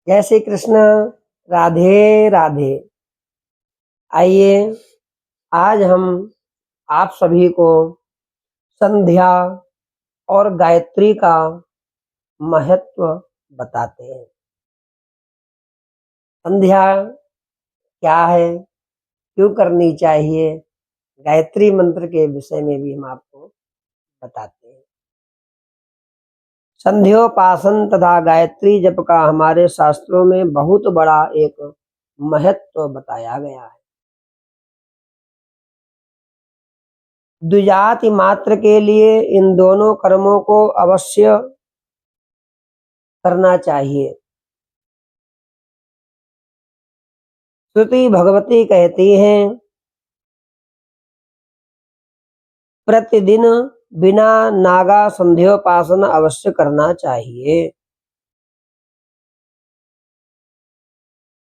जय श्री कृष्ण। राधे राधे। आइए आज हम आप सभी को संध्या और गायत्री का महत्व बताते हैं। संध्या क्या है, क्यों करनी चाहिए, गायत्री मंत्र के विषय में भी हम आपको बताते हैं। संध्योपासन तथा गायत्री जप का हमारे शास्त्रों में बहुत बड़ा एक महत्व बताया गया है। द्विजाति मात्र के लिए इन दोनों कर्मों को अवश्य करना चाहिए। श्रुति भगवती कहती हैं, प्रतिदिन बिना नागा संध्योपासन अवश्य करना चाहिए।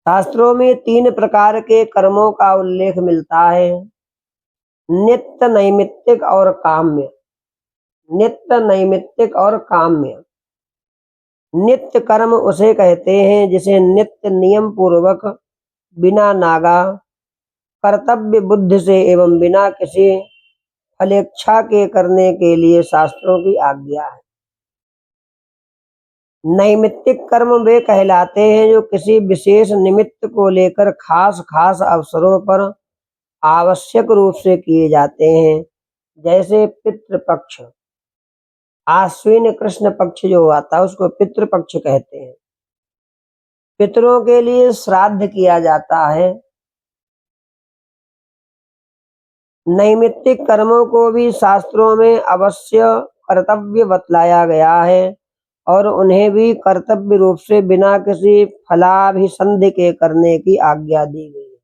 शास्त्रों में 3 प्रकार के कर्मों का उल्लेख मिलता है, नित्य, नैमित्तिक और काम्य। नित्य, नैमित्तिक और काम्य। नित्य कर्म उसे कहते हैं जिसे नित्य नियम पूर्वक बिना नागा कर्तव्य बुद्धि से एवं बिना किसी फलेच्छा के करने के लिए शास्त्रों की आज्ञा है। नैमित्तिक कर्म वे कहलाते हैं जो किसी विशेष निमित्त को लेकर खास खास अवसरों पर आवश्यक रूप से किए जाते हैं, जैसे पितृपक्ष। आश्विन कृष्ण पक्ष जो आता है उसको पितृपक्ष कहते हैं। पितरों के लिए श्राद्ध किया जाता है। नैमित्तिक कर्मों को भी शास्त्रों में अवश्य कर्तव्य बतलाया गया है और उन्हें भी कर्तव्य रूप से बिना किसी फलाभिसंधि के करने की आज्ञा दी गई है,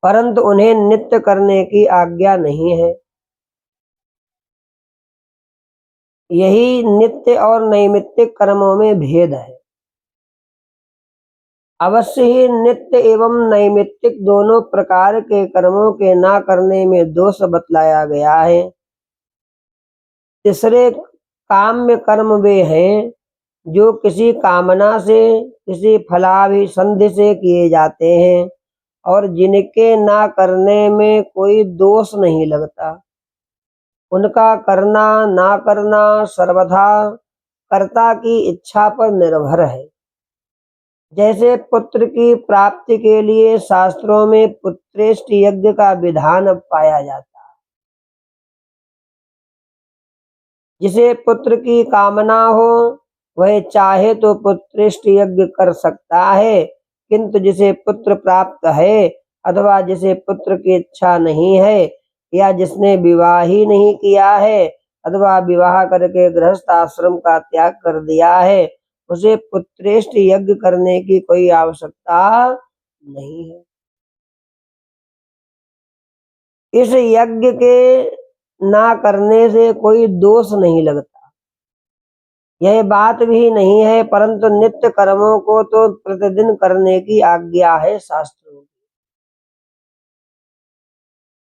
परंतु उन्हें नित्य करने की आज्ञा नहीं है। यही नित्य और नैमित्तिक कर्मों में भेद है। अवश्य ही नित्य एवं नैमित्तिक दोनों प्रकार के कर्मों के ना करने में दोष बतलाया गया है। तीसरे काम्य कर्म वे हैं जो किसी कामना से, किसी फलाभिसंधि से किए जाते हैं और जिनके ना करने में कोई दोष नहीं लगता। उनका करना ना करना सर्वथा कर्ता की इच्छा पर निर्भर है। जैसे पुत्र की प्राप्ति के लिए शास्त्रों में पुत्रेष्ट यज्ञ का विधान पाया जाता है। जिसे पुत्र की कामना हो वह चाहे तो पुत्रेष्ट यज्ञ कर सकता है, किंतु जिसे पुत्र प्राप्त है अथवा जिसे पुत्र की इच्छा नहीं है या जिसने विवाह ही नहीं किया है अथवा विवाह करके गृहस्थ आश्रम का त्याग कर दिया है, उसे पुत्रेष्ट यज्ञ करने की कोई आवश्यकता नहीं है। इस यज्ञ के ना करने से कोई दोष नहीं लगता। यह बात भी नहीं है, परंतु नित्य कर्मों को तो प्रतिदिन करने की आज्ञा है शास्त्रों की।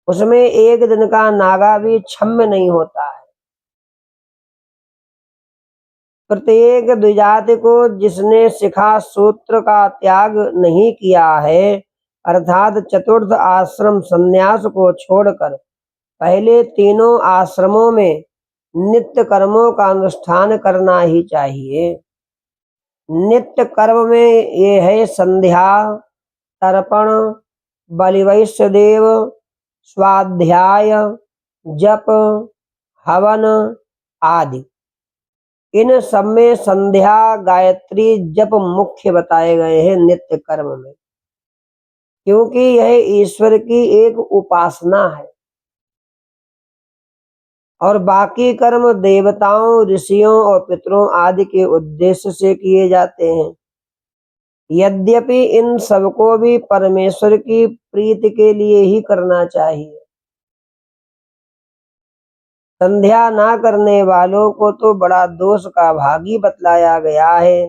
उसमें एक दिन का नागा भी क्षम्य नहीं होता है। प्रत्येक द्विजाति को जिसने शिखा सूत्र का त्याग नहीं किया है, अर्थात चतुर्थ आश्रम संन्यास को छोड़कर पहले तीनों आश्रमों में नित्य कर्मों का अनुष्ठान करना ही चाहिए। नित्य कर्म में ये है संध्या, तर्पण, बलिवैश्यदेव, स्वाध्याय, जप, हवन आदि। इन सब में संध्या, गायत्री, जप मुख्य बताए गए हैं नित्य कर्म में, क्योंकि यह ईश्वर की एक उपासना है और बाकी कर्म देवताओं, ऋषियों और पितरों आदि के उद्देश्य से किए जाते हैं। यद्यपि इन सबको भी परमेश्वर की प्रीति के लिए ही करना चाहिए। संध्या ना करने वालों को तो बड़ा दोष का भागी बतलाया गया है।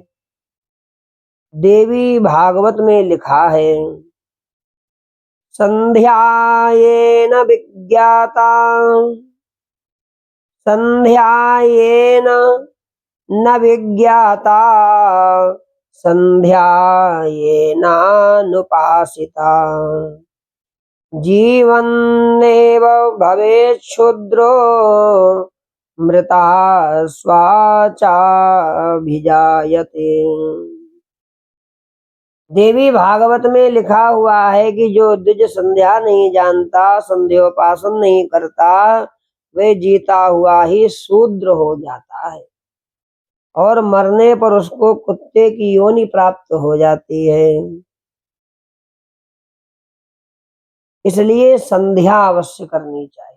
देवी भागवत में लिखा है, संध्यायेन विज्ञाता संध्यायेन न विज्ञाता संध्यायेनानुपासिता जीवन्नेव भवेत् क्षुद्रो मृता स्वाचाभिजायते। देवी भागवत में लिखा हुआ है कि जो द्विज संध्या नहीं जानता, संध्योपासन नहीं करता, वह जीता हुआ ही शूद्र हो जाता है और मरने पर उसको कुत्ते की योनि प्राप्त हो जाती है। इसलिए संध्या अवश्य करनी चाहिए।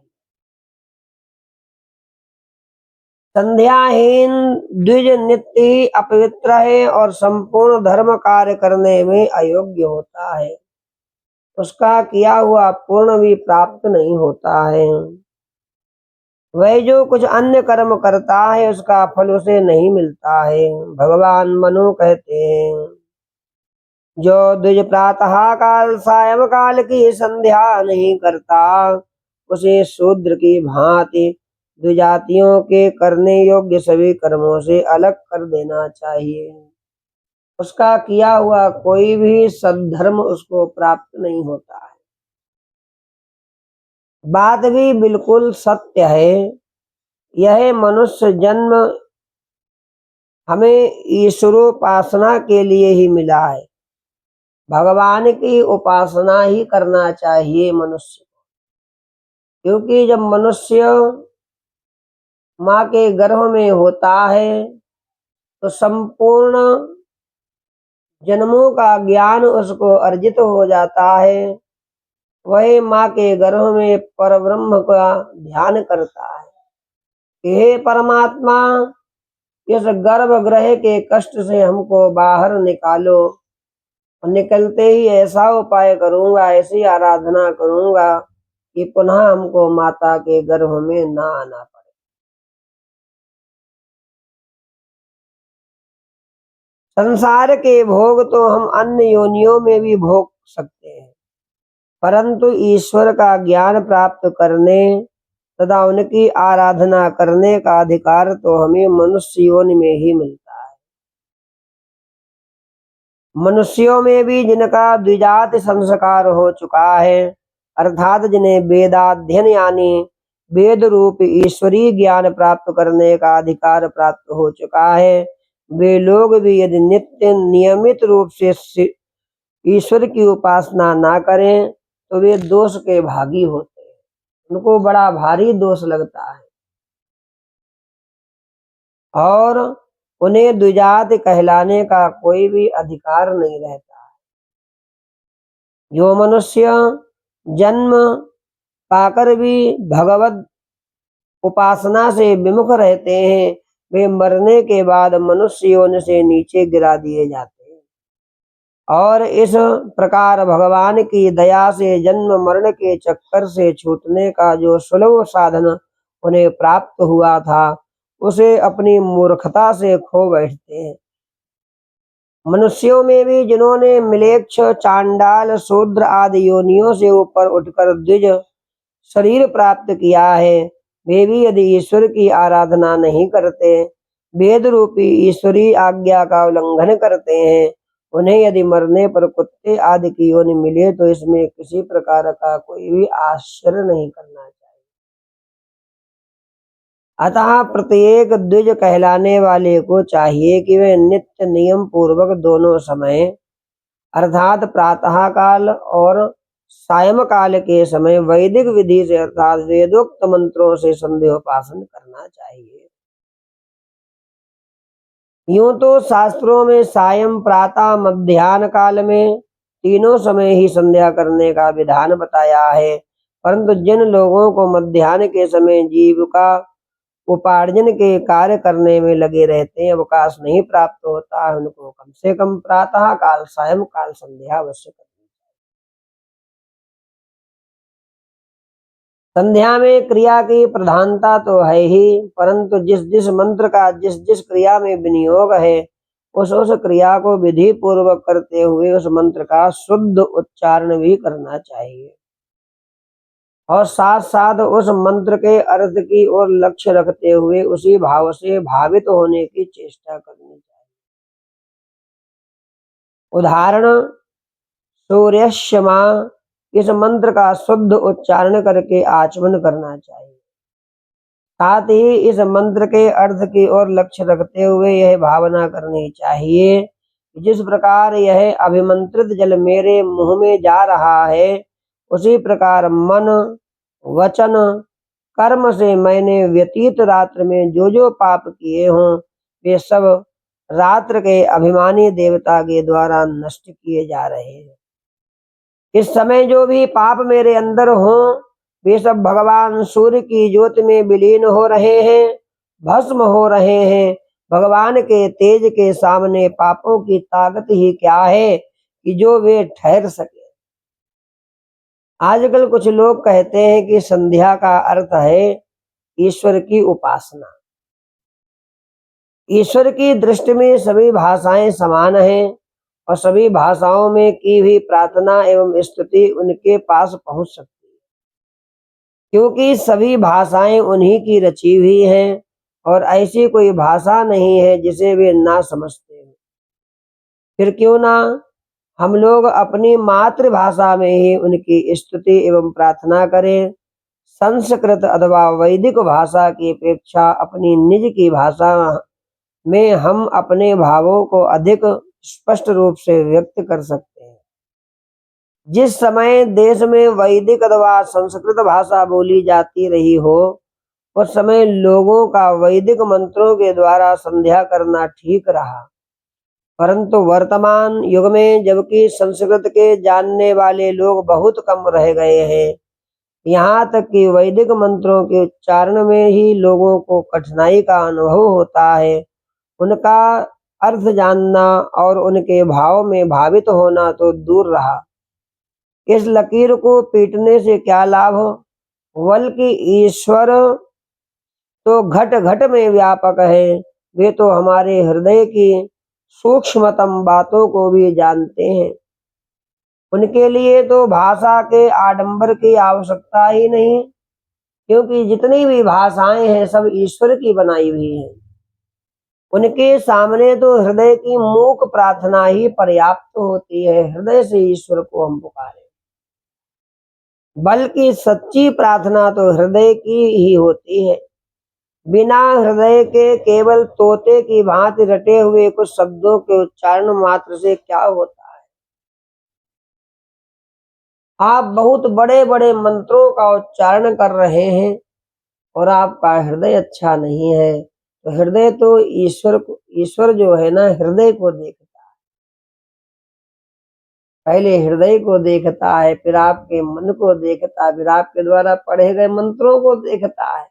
संध्याहीन द्विज नित्य ही अपवित्र है और संपूर्ण धर्म कार्य करने में अयोग्य होता है। उसका किया हुआ पूर्ण भी प्राप्त नहीं होता है। वह जो कुछ अन्य कर्म करता है उसका फल उसे नहीं मिलता है। भगवान मनु कहते हैं, जो द्विज प्रातः काल सायं काल की संध्या नहीं करता, उसे शूद्र की भांति द्विजातियों के करने योग्य सभी कर्मों से अलग कर देना चाहिए। उसका किया हुआ कोई भी सद्धर्म उसको प्राप्त नहीं होता है। बात भी बिल्कुल सत्य है। यह मनुष्य जन्म हमें ईश्वरोपासना के लिए ही मिला है। भगवान की उपासना ही करना चाहिए मनुष्य को, क्योंकि जब मनुष्य माँ के गर्भ में होता है तो संपूर्ण जन्मों का ज्ञान उसको अर्जित हो जाता है। वह माँ के गर्भ में परब्रह्म का ध्यान करता है कि हे परमात्मा, इस गर्भगृह के कष्ट से हमको बाहर निकालो। और निकलते ही ऐसा उपाय करूंगा, ऐसी आराधना करूंगा कि पुनः हमको माता के गर्भ में ना आना पड़े। संसार के भोग तो हम अन्य योनियों में भी भोग सकते हैं, परंतु ईश्वर का ज्ञान प्राप्त करने तथा उनकी आराधना करने का अधिकार तो हमें मनुष्य योनि में ही मिलता है। मनुष्यों में भी जिनका द्विजाति संस्कार हो चुका है, अर्थात जिन्हें वेदाध्ययन यानी वेद रूप ईश्वरीय ज्ञान प्राप्त करने का अधिकार प्राप्त हो चुका है, वे लोग भी यदि नित्य नियमित रूप से ईश्वर की उपासना ना करें तो वे दोष के भागी होते हैं। उनको बड़ा भारी दोष लगता है और उन्हें द्विजात कहलाने का कोई भी अधिकार नहीं रहता है। जो मनुष्य जन्म पाकर भी भगवत उपासना से विमुख रहते हैं, वे मरने के बाद मनुष्य योनि से नीचे गिरा दिए जाते हैं और इस प्रकार भगवान की दया से जन्म मरण के चक्कर से छूटने का जो सुलभ साधन उन्हें प्राप्त हुआ था, उसे अपनी मूर्खता से खो बैठते हैं। मनुष्यों में भी जिन्होंने मिलेच्छ, चांडाल, शूद्र आदि योनियों से ऊपर उठकर द्विज शरीर प्राप्त किया है, वे भी यदि ईश्वर की आराधना नहीं करते, वेद रूपी ईश्वरी आज्ञा का उल्लंघन करते हैं, उन्हें यदि मरने पर कुत्ते आदि की योनि मिले तो इसमें किसी प्रकार का कोई भी आश्चर्य नहीं करना चाहिए। अतः प्रत्येक द्विज कहलाने वाले को चाहिए कि वे नित्य नियम पूर्वक दोनों समय अर्थात प्रातः काल और सायं काल के समय वैदिक विधि से अर्थात वेदोक्त मंत्रों से संध्योपासन करना चाहिए। यूं तो शास्त्रों में सायं, प्रातः, मध्याह्न काल में तीनों समय ही संध्या करने का विधान बताया है, परंतु जिन लोगों को मध्याह्न के समय जीविका उपार्जन के कार्य करने में लगे रहते हैं, अवकाश नहीं प्राप्त होता है, उनको कम से कम प्रातः काल, सायं काल संध्या अवश्य करनी चाहिए। संध्या में क्रिया की प्रधानता तो है ही, परंतु जिस जिस मंत्र का जिस जिस क्रिया में विनियोग है, उस क्रिया को विधि पूर्वक करते हुए उस मंत्र का शुद्ध उच्चारण भी करना चाहिए और साथ साथ उस मंत्र के अर्थ की ओर लक्ष्य रखते हुए उसी भाव से भावित होने की चेष्टा करनी चाहिए। उदाहरण सूर्यश्यमा, इस मंत्र का शुद्ध उच्चारण करके आचमन करना चाहिए। साथ ही इस मंत्र के अर्थ की ओर लक्ष्य रखते हुए यह भावना करनी चाहिए कि जिस प्रकार यह अभिमंत्रित जल मेरे मुंह में जा रहा है, उसी प्रकार मन, वचन, कर्म से मैंने व्यतीत रात्र में जो जो पाप किए हों, वे सब रात्र के अभिमानी देवता के द्वारा नष्ट किए जा रहे हैं। इस समय जो भी पाप मेरे अंदर हों, वे सब भगवान सूर्य की ज्योति में विलीन हो रहे हैं, भस्म हो रहे हैं। भगवान के तेज के सामने पापों की ताकत ही क्या है कि जो वे ठहर सके। आजकल कुछ लोग कहते हैं कि संध्या का अर्थ है ईश्वर की उपासना। ईश्वर की दृष्टि में सभी भाषाएं समान हैं और सभी भाषाओं में की हुई प्रार्थना एवं स्तुति उनके पास पहुंच सकती है, क्योंकि सभी भाषाएं उन्हीं की रची हुई हैं और ऐसी कोई भाषा नहीं है जिसे वे ना समझते हैं। फिर क्यों ना हम लोग अपनी मातृभाषा में ही उनकी स्तुति एवं प्रार्थना करें। संस्कृत अथवा वैदिक भाषा की अपेक्षा अपनी निज की भाषा में हम अपने भावों को अधिक स्पष्ट रूप से व्यक्त कर सकते हैं। जिस समय देश में वैदिक अथवा संस्कृत भाषा बोली जाती रही हो, उस समय लोगों का वैदिक मंत्रों के द्वारा संध्या करना ठीक रहा। परंतु वर्तमान युग में जबकि संस्कृत के जानने वाले लोग बहुत कम रह गए हैं, यहाँ तक कि वैदिक मंत्रों के उच्चारण में ही लोगों को कठिनाई का अनुभव होता है। उनका अर्थ जानना और उनके भाव में भावित होना तो दूर रहा। इस लकीर को पीटने से क्या लाभ, बल्कि ईश्वर तो घट घट में व्यापक है। वे तो हमारे हृदय की सूक्ष्मतम बातों को भी जानते हैं। उनके लिए तो भाषा के आडंबर की आवश्यकता ही नहीं, क्योंकि जितनी भी भाषाएं हैं सब ईश्वर की बनाई हुई हैं। उनके सामने तो हृदय की मूक प्रार्थना ही पर्याप्त होती है। हृदय से ईश्वर को हम पुकारें, बल्कि सच्ची प्रार्थना तो हृदय की ही होती है। बिना हृदय के केवल तोते की भांति रटे हुए कुछ शब्दों के उच्चारण मात्र से क्या होता है। आप बहुत बड़े बड़े मंत्रों का उच्चारण कर रहे हैं और आपका हृदय अच्छा नहीं है, तो हृदय तो ईश्वर जो है ना, हृदय को देखता है। पहले हृदय को देखता है, फिर आपके मन को देखता है, फिर आपके द्वारा पढ़े गए मंत्रों को देखता है,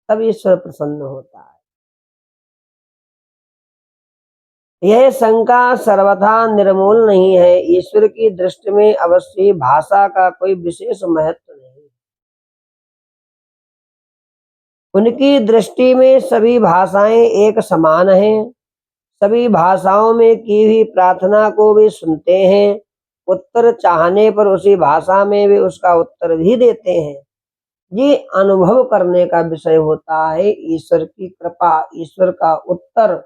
तब ईश्वर प्रसन्न होता है। यह शंका सर्वथा निर्मूल नहीं है। ईश्वर की दृष्टि में अवश्य भाषा का कोई विशेष महत्व नहीं। उनकी दृष्टि में सभी भाषाएं एक समान हैं। सभी भाषाओं में की हुई प्रार्थना को वे सुनते हैं। उत्तर चाहने पर उसी भाषा में वे उसका उत्तर भी देते हैं। ये अनुभव करने का विषय होता है। ईश्वर की कृपा, ईश्वर का उत्तर,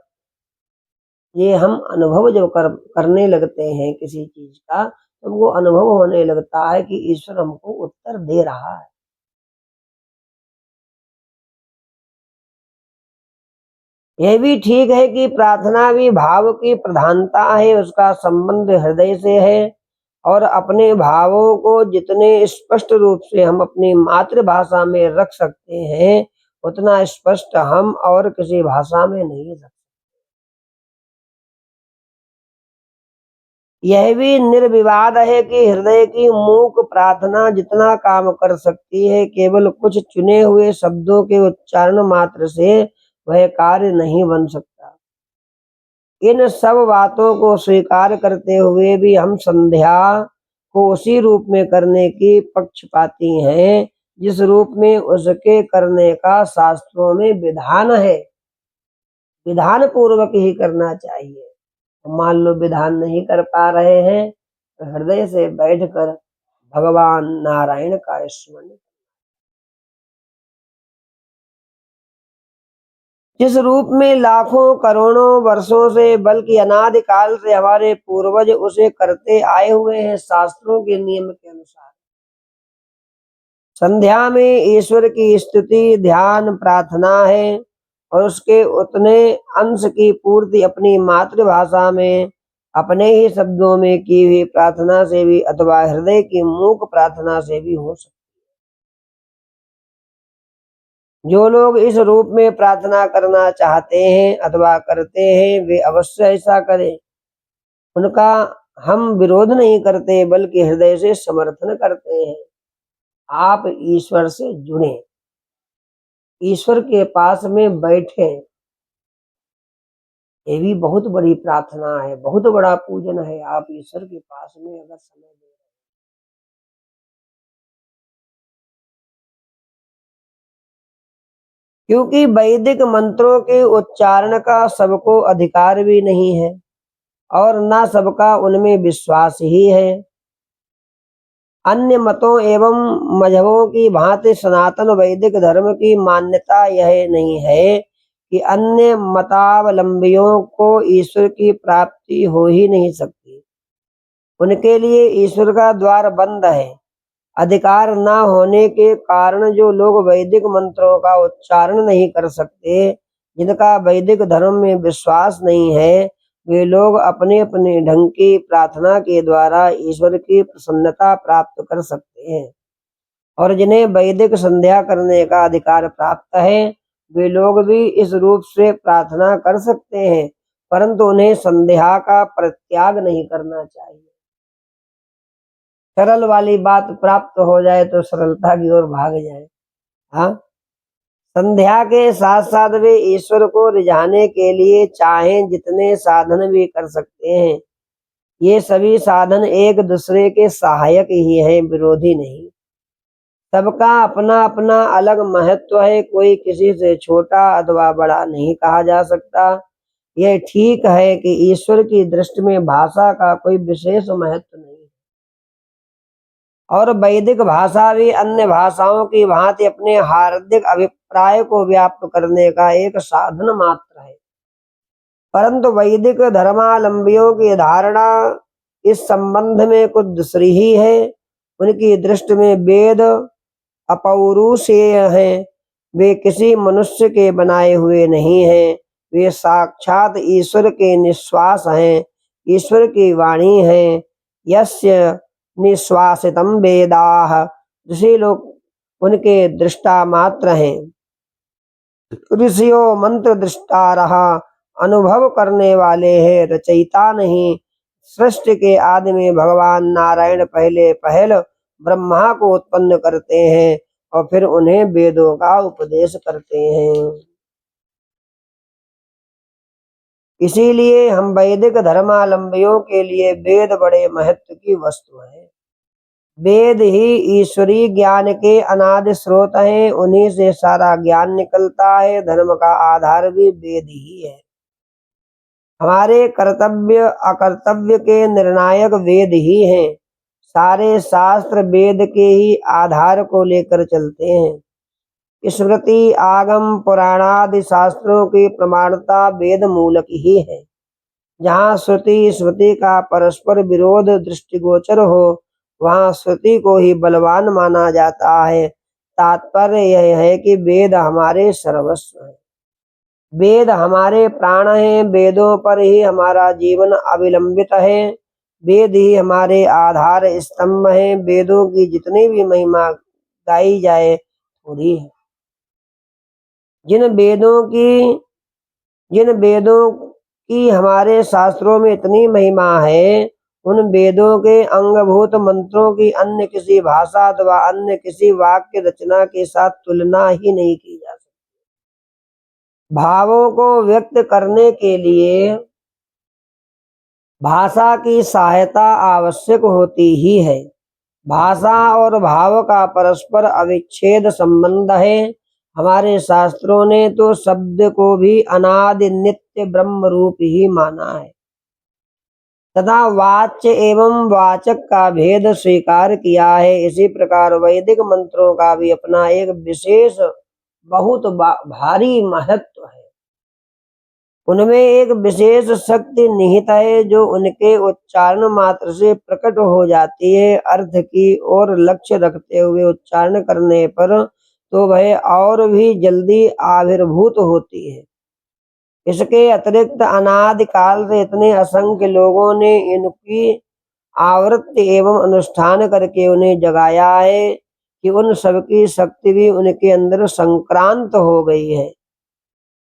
ये हम अनुभव जब करने लगते हैं किसी चीज का, तो वो अनुभव होने लगता है कि ईश्वर हमको उत्तर दे रहा है। यह भी ठीक है कि प्रार्थना भी भाव की प्रधानता है, उसका संबंध हृदय से है और अपने भावों को जितने स्पष्ट रूप से हम अपनी मातृभाषा में रख सकते हैं, उतना स्पष्ट हम और किसी भाषा में नहीं रख। यह भी निर्विवाद है कि हृदय की मूक प्रार्थना जितना काम कर सकती है, केवल कुछ चुने हुए शब्दों के उच्चारण मात्र से वह कार्य नहीं बन सकता। इन सब बातों को स्वीकार करते हुए भी हम संध्या को उसी रूप में करने की पक्षपाती हैं जिस रूप में उसके करने का शास्त्रों में विधान है। विधान पूर्वक ही करना चाहिए। मान लो विधान नहीं कर पा रहे हैं, तो हृदय से बैठकर भगवान नारायण का स्मरण। जिस रूप में लाखों करोड़ों वर्षों से बल्कि अनादि काल से हमारे पूर्वज उसे करते आए हुए हैं शास्त्रों के नियम के अनुसार। संध्या में ईश्वर की स्तुति ध्यान प्रार्थना है और उसके उतने अंश की पूर्ति अपनी मातृभाषा में अपने ही शब्दों में की हुई प्रार्थना से भी अथवा हृदय की मूक प्रार्थना से भी हो सकती है। जो लोग इस रूप में प्रार्थना करना चाहते हैं अथवा करते हैं वे अवश्य ऐसा करें। उनका हम विरोध नहीं करते बल्कि हृदय से समर्थन करते हैं। आप ईश्वर से जुड़े, ईश्वर के पास में बैठे, ये भी बहुत बड़ी प्रार्थना है, बहुत बड़ा पूजन है। आप ईश्वर के पास में अगर समय दे रहे हैं, क्योंकि वैदिक मंत्रों के उच्चारण का सबको अधिकार भी नहीं है और ना सबका उनमें विश्वास ही है। अन्य मतों एवं मजहबों की भांति सनातन वैदिक धर्म की मान्यता यह नहीं है कि अन्य मतावलंबियों को ईश्वर की प्राप्ति हो ही नहीं सकती। उनके लिए ईश्वर का द्वार बंद है। अधिकार न होने के कारण जो लोग वैदिक मंत्रों का उच्चारण नहीं कर सकते, जिनका वैदिक धर्म में विश्वास नहीं है, वे लोग अपने अपने ढंग की प्रार्थना के द्वारा ईश्वर की प्रसन्नता प्राप्त कर सकते हैं। और जिन्हें वैदिक संध्या करने का अधिकार प्राप्त है, वे लोग भी इस रूप से प्रार्थना कर सकते हैं, परंतु उन्हें संध्या का परित्याग नहीं करना चाहिए। सरल वाली बात प्राप्त हो जाए तो सरलता की ओर भाग जाए। हाँ, संध्या के साथ साथ वे ईश्वर को रिझाने के लिए चाहें जितने साधन भी कर सकते हैं। ये सभी साधन एक दूसरे के सहायक ही हैं, विरोधी नहीं। सबका अपना अपना अलग महत्व है, कोई किसी से छोटा अथवा बड़ा नहीं कहा जा सकता। यह ठीक है कि ईश्वर की दृष्टि में भाषा का कोई विशेष महत्व नहीं और वैदिक भाषा भी अन्य भाषाओं की भांति अपने हार्दिक अभिप्राय को व्याप्त करने का एक साधन मात्र है। परंतु वैदिक धर्मावलंबियों की धारणा इस संबंध में कुछ दूसरी ही है। उनकी दृष्टि में वेद अपौरुषेय हैं, वे किसी मनुष्य के बनाए हुए नहीं हैं, वे साक्षात ईश्वर के निश्वास हैं, ईश्वर की वाणी है। यस्य निश्वासितम वेदाः, ऋषि लोग उनके दृष्टा मात्र हैं। ऋषियों मंत्र दृष्टारः, अनुभव करने वाले हैं, रचयिता नहीं। सृष्टि के आदि में भगवान नारायण पहले पहल ब्रह्मा को उत्पन्न करते हैं और फिर उन्हें वेदों का उपदेश करते हैं। इसीलिए हम वैदिक धर्मावलंबियों के लिए वेद बड़े महत्व की वस्तु है। वेद ही ईश्वरीय ज्ञान के अनादि स्रोत हैं, उन्हीं से सारा ज्ञान निकलता है। धर्म का आधार भी वेद ही है। हमारे कर्तव्य अकर्तव्य के निर्णायक वेद ही हैं। सारे शास्त्र वेद के ही आधार को लेकर चलते हैं। स्मृति आगम पुराणादि शास्त्रों की प्रमाणता वेद मूलक ही है। जहाँ श्रुति स्मृति का परस्पर विरोध दृष्टिगोचर हो, वहाँ श्रुति को ही बलवान माना जाता है। तात्पर्य यह है कि वेद हमारे सर्वस्व है, वेद हमारे प्राण हैं, वेदों पर ही हमारा जीवन अविलंबित है, वेद ही हमारे आधार स्तंभ हैं। वेदों की जितनी भी महिमा गाई जाए थोड़ी है। जिन वेदों की हमारे शास्त्रों में इतनी महिमा है, उन वेदों के अंगभूत मंत्रों की अन्य किसी भाषा अथवा अन्य किसी वाक्य रचना के साथ तुलना ही नहीं की जा सकती। भावों को व्यक्त करने के लिए भाषा की सहायता आवश्यक होती ही है। भाषा और भाव का परस्पर अविच्छेद संबंध है। हमारे शास्त्रों ने तो शब्द को भी अनादि नित्य ब्रह्म रूप ही माना है तथा वाच्य एवं वाचक का भेद स्वीकार किया है। इसी प्रकार वैदिक मंत्रों का भी अपना एक विशेष बहुत भारी महत्व है। उनमें एक विशेष शक्ति निहित है जो उनके उच्चारण मात्र से प्रकट हो जाती है। अर्थ की ओर लक्ष्य रखते हुए उच्चारण करने पर तो वह और भी जल्दी आविर्भूत होती है। इसके अतिरिक्त अनादि काल से इतने असंख्य लोगों ने इनकी आवृत्ति एवं अनुष्ठान करके उन्हें जगाया है कि उन सबकी शक्ति भी उनके अंदर संक्रांत हो गई है।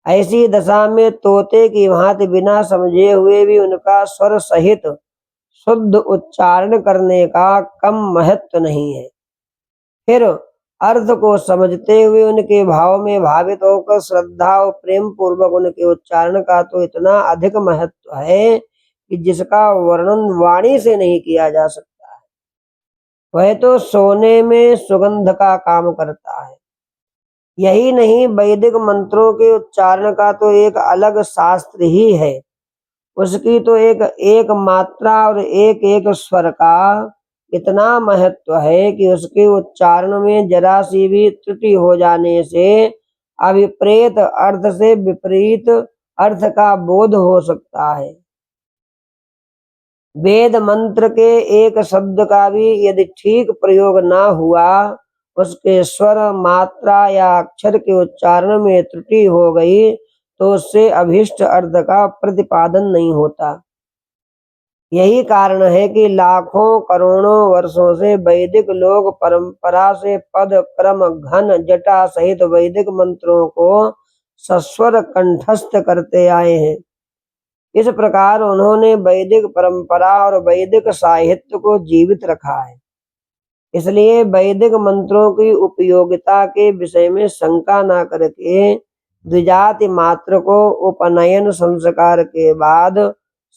ऐसी दशा में तोते की भांति बिना समझे हुए भी उनका स्वर सहित शुद्ध उच्चारण करने का कम महत्व नहीं है। फिर अर्थ को समझते हुए उनके भाव में भावित होकर श्रद्धा और प्रेम पूर्वक उनके उच्चारण का तो इतना अधिक महत्व है कि जिसका वर्णन वाणी से नहीं किया जा सकता है। वह तो सोने में सुगंध का काम करता है। यही नहीं, वैदिक मंत्रों के उच्चारण का तो एक अलग शास्त्र ही है। उसकी तो एक एक मात्रा और एक एक स्वर का इतना महत्व है कि उसके उच्चारण में जरा सी भी त्रुटि हो जाने से अभिप्रेत अर्थ से विपरीत अर्थ का बोध हो सकता है। वेद मंत्र के एक शब्द का भी यदि ठीक प्रयोग न हुआ, उसके स्वर मात्रा या अक्षर के उच्चारण में त्रुटि हो गई तो उससे अभीष्ट अर्थ का प्रतिपादन नहीं होता। यही कारण है कि लाखों करोड़ों वर्षों से वैदिक लोग परंपरा से पद क्रम घन जटा सहित वैदिक मंत्रों को सस्वर कंठस्थ करते आए हैं। इस प्रकार उन्होंने वैदिक परंपरा और वैदिक साहित्य को जीवित रखा है। इसलिए वैदिक मंत्रों की उपयोगिता के विषय में शंका न करके द्विजाति मात्र को उपनयन संस्कार के बाद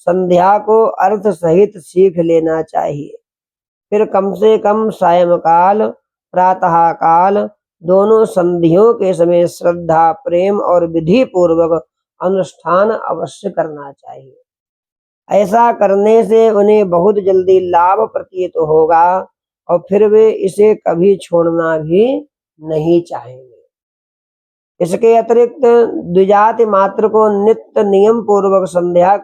संध्या को अर्थ सहित सीख लेना चाहिए। फिर कम से कम सायंकाल प्रातः काल दोनों संधियों के समय श्रद्धा प्रेम और विधि पूर्वक अनुष्ठान अवश्य करना चाहिए। ऐसा करने से उन्हें बहुत जल्दी लाभ प्रतीत होगा और फिर वे इसे कभी छोड़ना भी नहीं चाहेंगे। इसके अतिरिक्त द्विजाति मात्र को नित्य नियम पूर्वक संध्या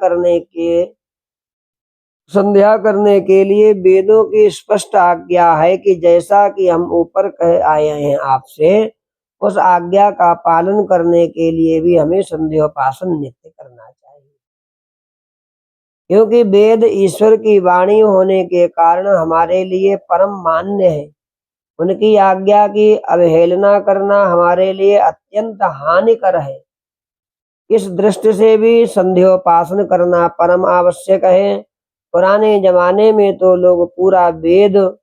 करने के लिए वेदों की स्पष्ट आज्ञा है कि जैसा कि हम ऊपर कह आए हैं आपसे, उस आज्ञा का पालन करने के लिए भी हमें संध्योपासन नित्य करना चाहिए। क्योंकि वेद ईश्वर की वाणी होने के कारण हमारे लिए परम मान्य है। उनकी आज्ञा की अवहेलना करना हमारे लिए अत्यंत हानिकर है। इस दृष्टि से भी संध्योपासन करना परम आवश्यक है। पुराने जमाने में तो लोग पूरा वेद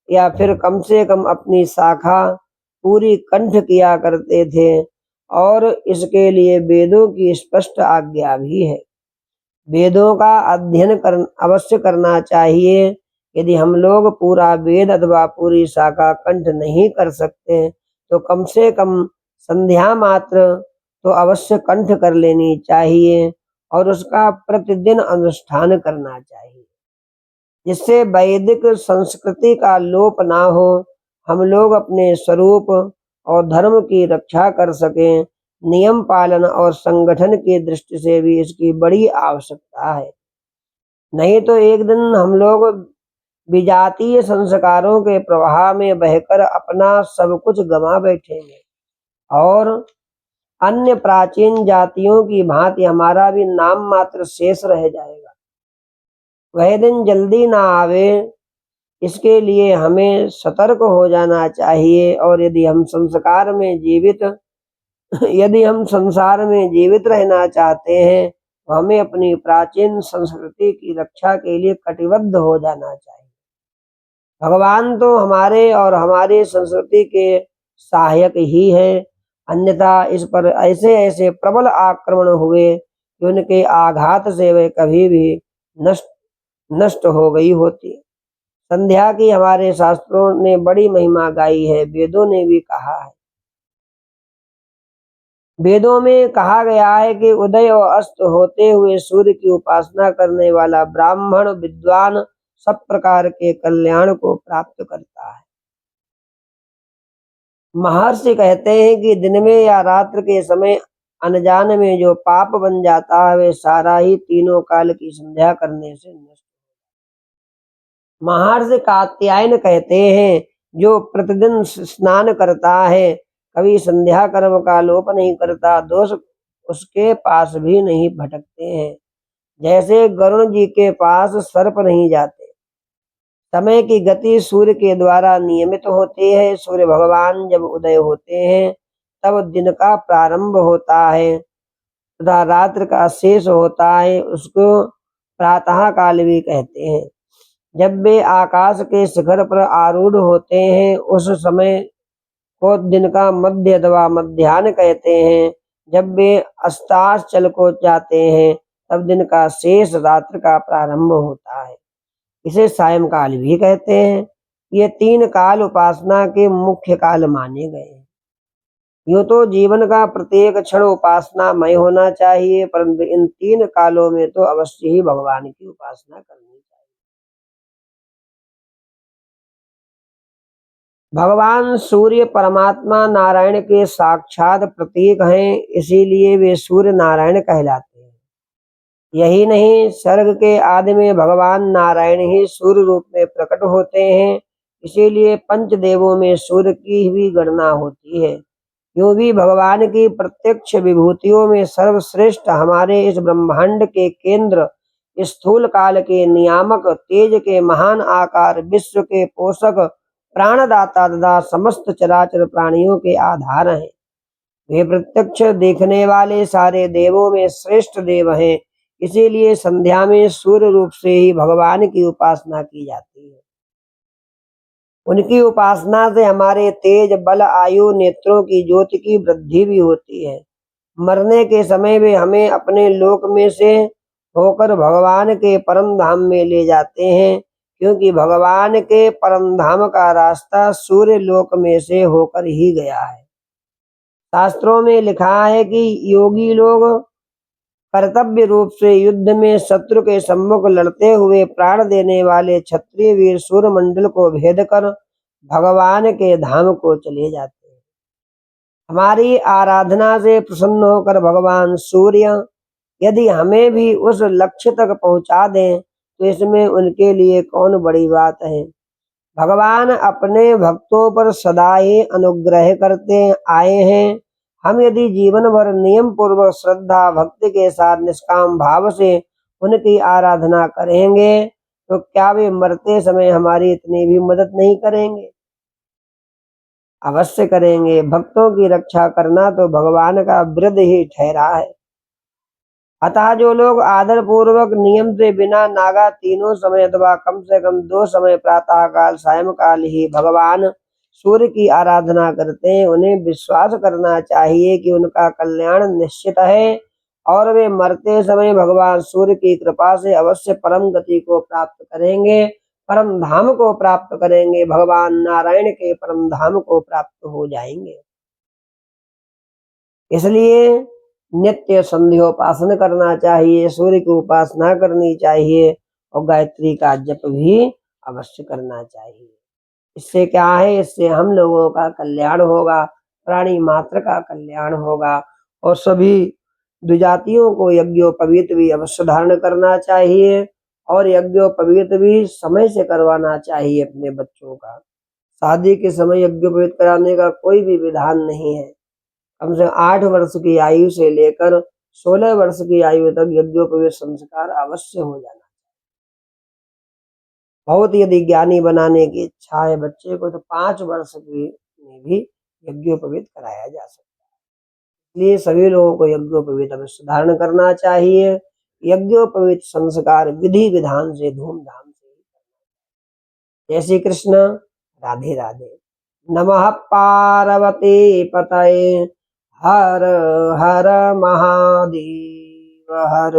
या फिर कम से कम अपनी शाखा पूरी कंठ किया करते थे और इसके लिए वेदों की स्पष्ट आज्ञा भी है। वेदों का अध्ययन अवश्य करना चाहिए। यदि हम लोग पूरा वेद अथवा पूरी शाखा कंठ नहीं कर सकते तो कम से कम संध्या मात्र तो अवश्य कंठ कर लेनी चाहिए और उसका प्रतिदिन अनुष्ठान करना चाहिए, जिससे वैदिक संस्कृति का लोप ना हो, हम लोग अपने स्वरूप और धर्म की रक्षा कर सकें। नियम पालन और संगठन की दृष्टि से भी इसकी बड़ी आवश्यकता है। नहीं तो एक दिन हम लोग विजातीय संस्कारों के प्रवाह में बहकर अपना सब कुछ गंवा बैठेंगे और अन्य प्राचीन जातियों की भांति हमारा भी नाम मात्र शेष रह जाएगा। वह दिन जल्दी ना आवे, इसके लिए हमें सतर्क हो जाना चाहिए। और यदि हम संसार में जीवित रहना चाहते हैं तो हमें अपनी प्राचीन संस्कृति की रक्षा के लिए कटिबद्ध हो जाना चाहिए। भगवान तो हमारे और हमारी संस्कृति के सहायक ही हैं, अन्यथा इस पर ऐसे ऐसे प्रबल आक्रमण हुए कि उनके आघात से वे कभी भी नष्ट हो गई होती। संध्या की हमारे शास्त्रों ने बड़ी महिमा गाई है। वेदों ने भी कहा है, वेदों में कहा गया है कि उदय और अस्त होते हुए सूर्य की उपासना करने वाला ब्राह्मण विद्वान सब प्रकार के कल्याण को प्राप्त करता है। महर्षि कहते हैं कि दिन में या रात्र के समय अनजान में जो पाप बन जाता है वे सारा ही तीनों काल की संध्या करने से नष्ट। महर्षि कात्यायन कहते हैं, जो प्रतिदिन स्नान करता है, कभी संध्या कर्म का लोप नहीं करता, दोष उसके पास भी नहीं भटकते हैं। जैसे गरुण जी के पास सर्प नहीं जाते। समय की गति सूर्य के द्वारा नियमित होती है। सूर्य भगवान जब उदय होते हैं तब दिन का प्रारंभ होता है तथा रात्र का शेष होता है, उसको प्रातः काल भी कहते हैं। जब वे आकाश के शिखर पर आरूढ़ होते हैं उस समय को दिन का मध्य अथवा मध्याह्न कहते हैं। जब वे अस्ताचल को जाते हैं तब दिन का शेष रात्र का प्रारंभ होता है, इसे सायंकाल भी कहते हैं। ये तीन काल उपासना के मुख्य काल माने गए हैं। यूं तो जीवन का प्रत्येक क्षण उपासनामय होना चाहिए, परंतु इन तीन कालों में तो अवश्य ही भगवान की उपासना करनी चाहिए। भगवान सूर्य परमात्मा नारायण के साक्षात प्रतीक हैं, इसीलिए वे सूर्य नारायण कहलाते हैं। यही नहीं, सर्ग के आदि में भगवान नारायण ही सूर्य रूप में प्रकट होते हैं, इसीलिए पंचदेवों में सूर्य की भी गणना होती है। यूं भी भगवान की प्रत्यक्ष विभूतियों में सर्वश्रेष्ठ हमारे इस ब्रह्मांड के केंद्र, स्थूल काल के नियामक, तेज के महान आकार, विश्व के पोषक, प्राणदाता तथा समस्त चराचर प्राणियों के आधार हैं। वे प्रत्यक्ष देखने वाले सारे देवों में श्रेष्ठ देव हैं, इसीलिए संध्या में सूर्य रूप से ही भगवान की उपासना की जाती है। उनकी उपासना से हमारे तेज, बल, आयु, नेत्रों की ज्योति की वृद्धि भी होती है। मरने के समय वे हमें अपने लोक में से होकर भगवान के परम धाम में ले जाते हैं, क्योंकि भगवान के परम धाम का रास्ता सूर्य लोक में से होकर ही गया है। शास्त्रों में लिखा है कि योगी लोग कर्तव्य रूप से युद्ध में शत्रु के सम्मुख लड़ते हुए प्राण देने वाले क्षत्रिय वीर सूर्यमंडल को भेद कर भगवान के धाम को चले जाते हैं। हमारी आराधना से प्रसन्न होकर भगवान सूर्य यदि हमें भी उस लक्ष्य तक पहुंचा दें तो इसमें उनके लिए कौन बड़ी बात है। भगवान अपने भक्तों पर सदा ही अनुग्रह करते आए हैं। हम यदि जीवन भर नियम पूर्वक श्रद्धा भक्ति के साथ निष्काम भाव से उनकी आराधना करेंगे तो क्या वे मरते समय हमारी इतनी भी मदद नहीं करेंगे? अवश्य करेंगे। भक्तों की रक्षा करना तो भगवान का व्रत ही ठहरा है। अतः जो लोग आदर पूर्वक नियम से बिना नागा तीनों समय अथवा कम से कम 2 समय प्रातः काल सायंकाल ही भगवान सूर्य की आराधना करते हैं, उन्हें विश्वास करना चाहिए कि उनका कल्याण निश्चित है और वे मरते समय भगवान सूर्य की कृपा से अवश्य परम गति को प्राप्त करेंगे, परम धाम को प्राप्त करेंगे, भगवान नारायण के परम धाम को प्राप्त हो जाएंगे। इसलिए नित्य संध्योपासन करना चाहिए, सूर्य की उपासना करनी चाहिए और गायत्री का जप भी अवश्य करना चाहिए। इससे क्या है, इससे हम लोगों का कल्याण होगा, प्राणी मात्र का कल्याण होगा और सभी द्विजातियों को यज्ञोपवीत भी अवश्य धारण करना चाहिए और यज्ञोपवीत भी समय से करवाना चाहिए अपने बच्चों का। शादी के समय यज्ञोपवीत कराने का कोई भी विधान नहीं है। कम से 8 वर्ष की आयु से लेकर 16 वर्ष की आयु तक यज्ञोपवीत संस्कार अवश्य हो जाना। बहुत यदि ज्ञानी बनाने की इच्छा है बच्चे को तो 5 वर्ष की में भी यज्ञोपवीत कराया जा सकता है। इसलिए सभी लोगों को यज्ञोपवीत अवश्य धारण करना चाहिए। यज्ञोपवीत संस्कार विधि विधान से धूमधाम से करना। जय श्री कृष्ण। राधे राधे। नमः पार्वती पतये। हर हर महादेव हर।